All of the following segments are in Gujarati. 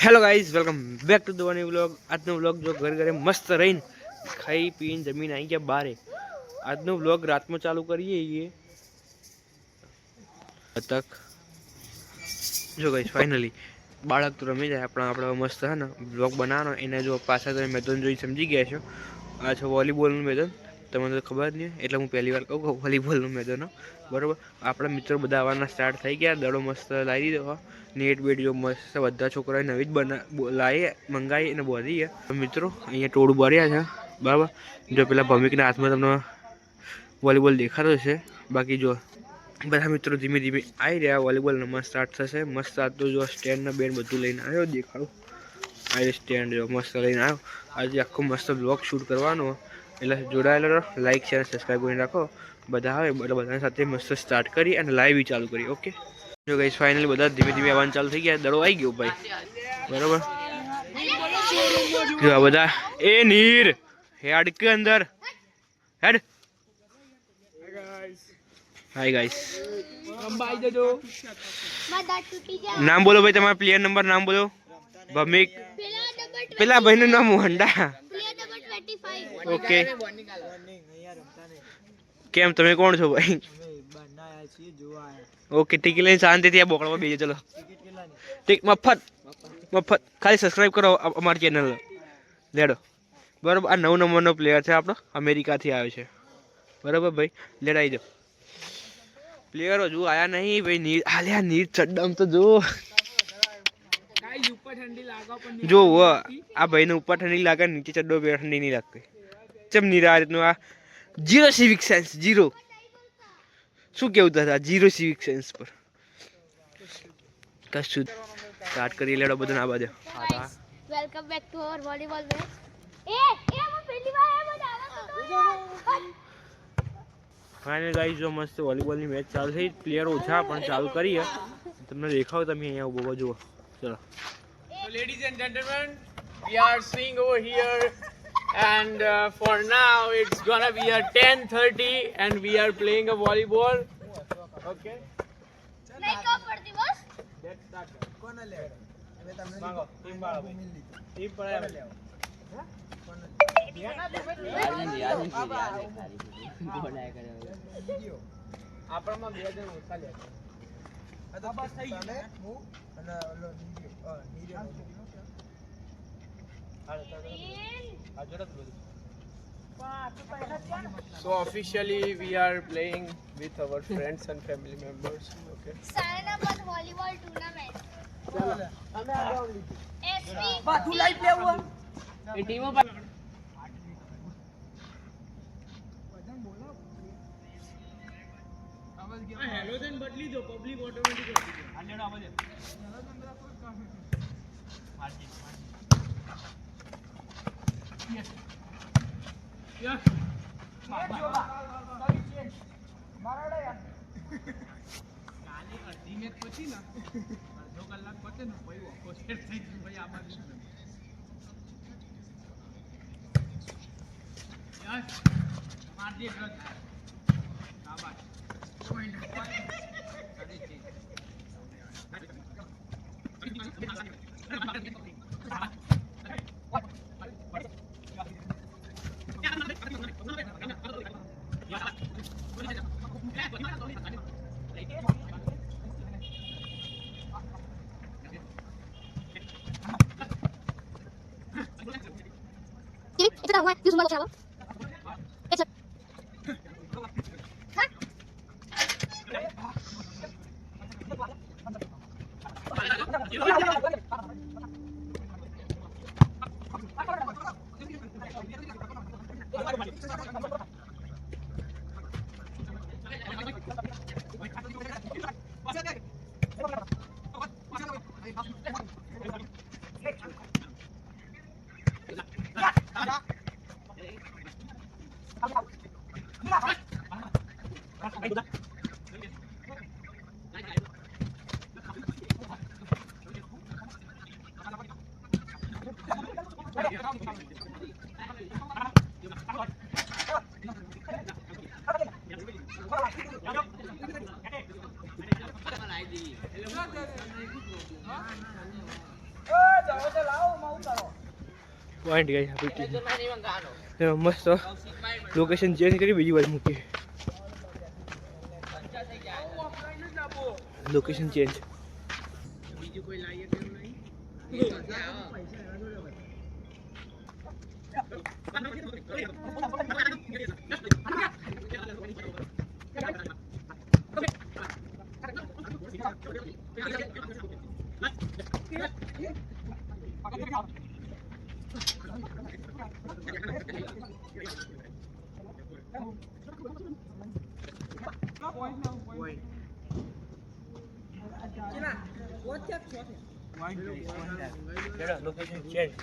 Hello guys, welcome back to the new vlog. આજનો વ્લોગ જો ઘરે ઘરે મસ્ત રહીને ખાઈ પીને જમીન આવી ગયા બારે. આજનો વ્લોગ રાતમાં ચાલુ કરીએ છીએ. તક જો ગાઈઝ ફાઇનલી બાળક તો રમી જાય આપણે મસ્ત હે ને વ્લોગ બનાવવાનો. એને જો પાછા તમે મેદાન જોઈ સમજી ગયા છો. આ છે વોલીબોલનું મેદાન. તમને તો ખબર જ નહીં એટલે હું પહેલી વાર કહું કે વોલીબોલનું મેદાન બરાબર. આપણા મિત્રો બધા આવવાના સ્ટાર્ટ થઈ ગયા. દડો મસ્ત લાવી દીધો. નેટ બેટ જો મસ્ત બધા છોકરાએ નવી જ લાવી મંગાવી અને બોધી મિત્રો અહીંયા ટોળું બળ્યા છે બરાબર. જો પેલા ભમિકના હાથમાં તમને વોલીબોલ દેખાતો છે. બાકી જો બધા મિત્રો ધીમે ધીમે આવી રહ્યા. વોલીબોલ રમવા સ્ટાર્ટ થશે. મસ્ત આ તો જો સ્ટેન્ડ બેન્ડ બધું લઈને આવ્યો. દેખાડું આ સ્ટેન્ડ જો મસ્ત લઈને આવ્યો. આજે આખો મસ્ત બ્લોગ શૂટ કરવાનો એટલે જોડાયેલો રહો. લાઈક શેર સબસ્ક્રાઈબ કરીને રાખો. બધા આવે એટલે બધાની સાથે મસ્ત સ્ટાર્ટ કરી અને લાઈવ બી ચાલુ કરી. ઓકે જો ગાઈસ ફાઇનલી બધા ધીમે ધીમે આવવાનું ચાલુ થઈ ગયા. દડો આવી ગયો ભાઈ બરોબર. જો બધા એ નીર હેડ કે અંદર હેડ. હાય ગાઈસ, નામ બોલો ભાઈ તમારા પ્લેયર નંબર નામ બોલો. ભમિક પેલા ભાઈનું નામ વંડા. ઓકે કેમ તમે કોણ છો ભાઈ? ઓકે ટિકિટ લઈને શાંતિથી આ બોકડામાં બેસી. ચલો મફત મફત ખાલી સબસ્ક્રાઈબ કરો અમારી ચેનલ લેડો બરાબર. આ 9 નંબરનો પ્લેયર છે આપણો, અમેરિકાથી આવ્યો છે બરાબર ભાઈ. લેડ આવી જાઓ. પ્લેયરો જો આયા નહીં ભાઈ. નીર હાલ્યા નીર ચડ્ડમ તો જો જો આ ભાઈને ઉપર ઠંડી લાગે, નીચે ચડ્ડો બે ઠંડી નહીં લાગતી. ચમ નીર આ રીતનું આ 0 સિવિક સેન્સ 0. શું કેવું હતા 0 સિવિક સેન્સ પર કશું સ્ટાર્ટ કરી લેડો બધું આ બાજુ. Welcome back to our volleyball match. એ હું પહેલી વાર આવ્યો. ફાઇનલ ગાઈસ જો મસ્ત વોલીબોલની મેચ ચાલુ થઈ. પ્લેયર ઓછા પણ ચાલુ કરીએ. તમને દેખાવ તમે અહીંયા ઉભો જુઓ. ચલો So ladies and gentlemen, we are seeing over here and for now it's gonna be a 10:30 and we are playing a volleyball. Okay. નહીં કો પડતી બસ. Let's start. કોને લે? હવે તમને માંગો ટીમ વાળા ટીમ પર લે. આપણામાં બે જણ ઓછા લે. આ બસ થઈ ગયું. હું અને ઓલો નીરિયો So officially we are playing with our friends and family members. Okay. Sainabad volleyball tournament. ચલો અમે આ ગ્રાઉન્ડ લીધું. એસપી બધું લાઈવ લેવું એ ટીમો પર હેલોજન બદલી દો. પબ્લિક ઓટોમેટિક કરી દો. આલેડો આવજે. હેલોજન બદલા કોઈ કામ નથી. માર્જિન યસ યસ મારાડે યાર કાલે અડધી મેચ પછી ને અડધો કલાક પતે ને ભાઈ ઓપોઝિટ થઈ ગયું ભાઈ. આ બાજુ યસ માર્જિન રદ શાબાશ. Point itu dah gue semua siapa? Point ગઈ આપણી ટીમ મસ્ત લોકેશન ચેન્જ કરી બીજી વાર મૂકી લોકેશન ચેન્જ લોકેશન ચેન્જ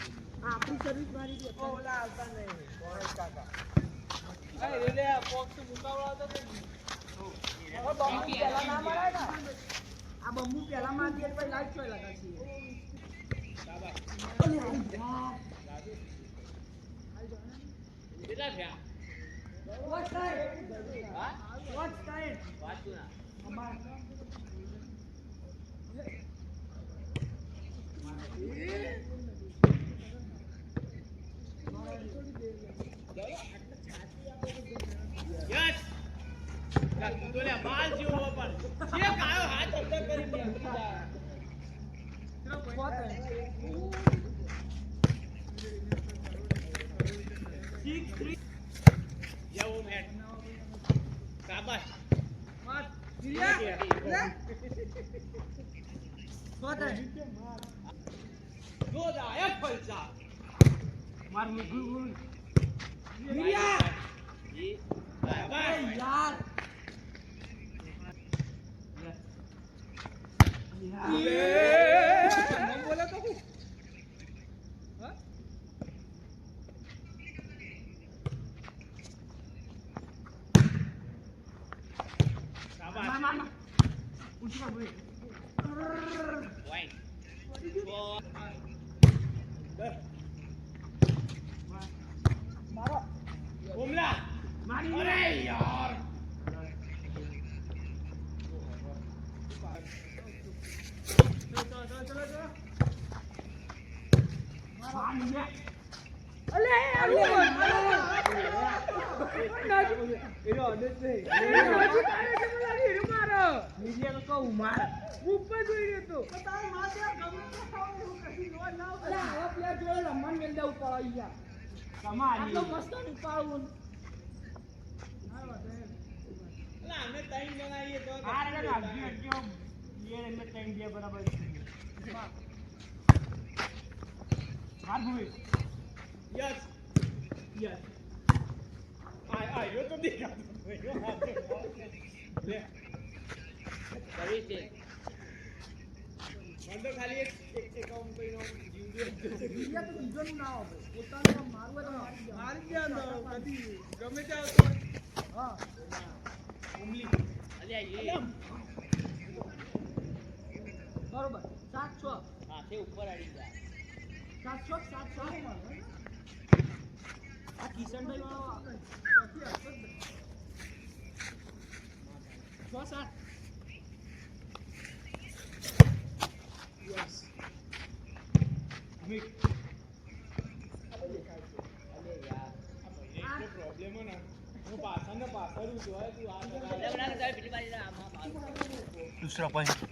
दूसरा पॉइंट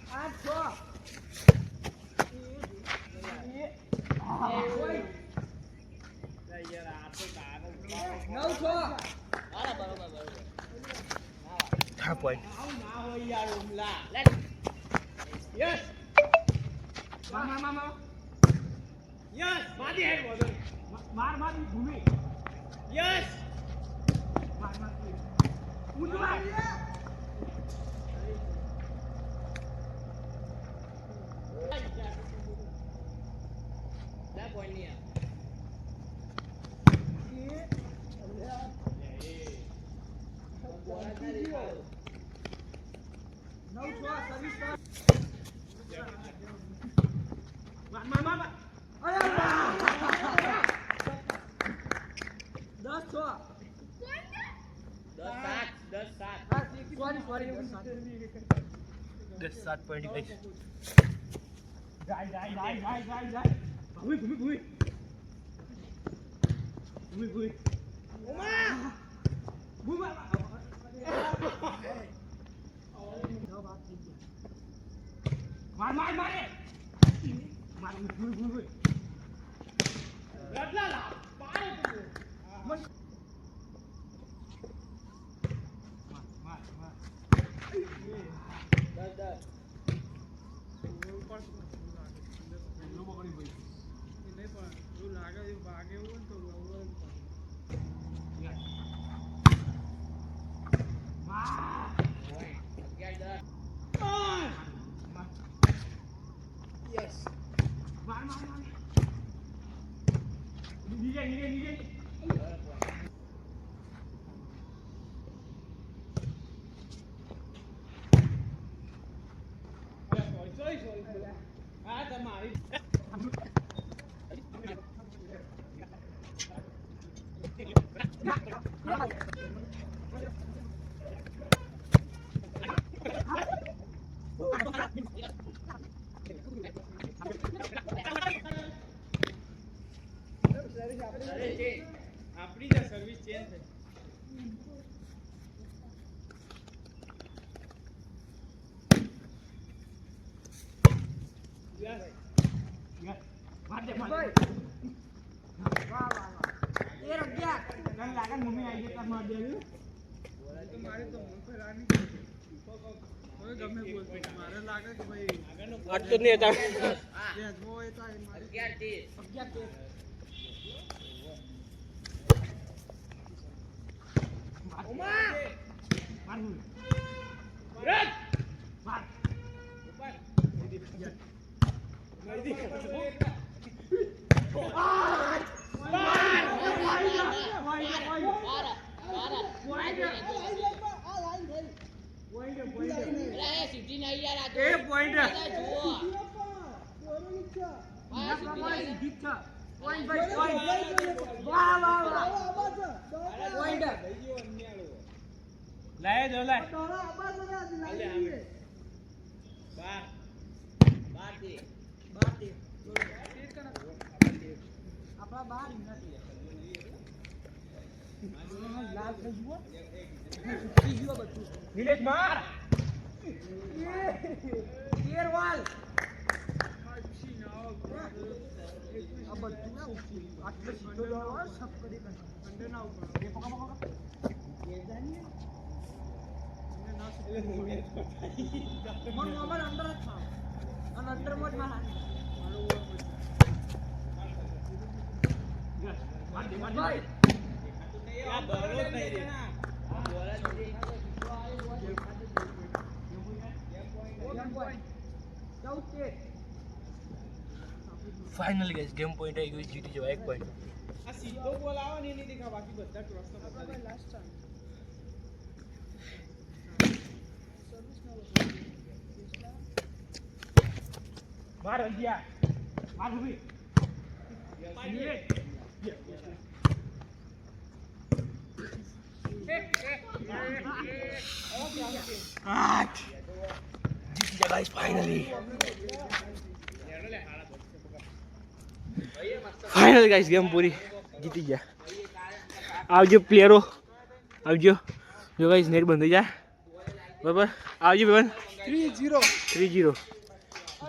पॉइंट Sorry. 7 point. આપણી જ સર્વિસ ચેન્જ થઈ. ફાઇનલી ગાઈસ ગેમ પોઈન્ટ આવી ગયું, જીતી જવા 1 પોઈન્ટ. આ સીધો બોલ આવે ને નહીં દેખા, બાકી બધા ક્રોસ તો બધા લાસ્ટ ટાઈમ. માર ગયા માર ઉભી જીતી ગયા guys finally. Final guys game પૂરી, જીતી ગયા. આવજો પ્લેયરો, આવજો. જો ગાઈસ નેટ બંધ થઈ જાય બરાબર. આવજો બેન. 3-0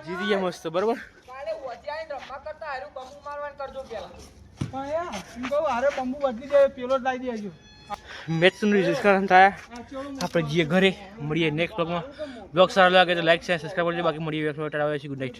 જીતી ગયા મસ્ત બરાબર. કાલે ઓજી આઈને રમવા કરતા હારું બંબુ મારવાન કરજો પેલા. પણ યાર હું કહું હારે બંબુ બદલી દે, પેલો જ લાવી દેજો. મેચનું રિઝલ્ટ થાય. આપણે જઈએ ઘરે, મળીએ નેક્સ્ટ બ્લોગમાં. બ્લોગ સારો લાગે તો લાઈક શેર સબસ્ક્રાઈબ કરજો. બાકી મળીએ ગુડ નાઇટ.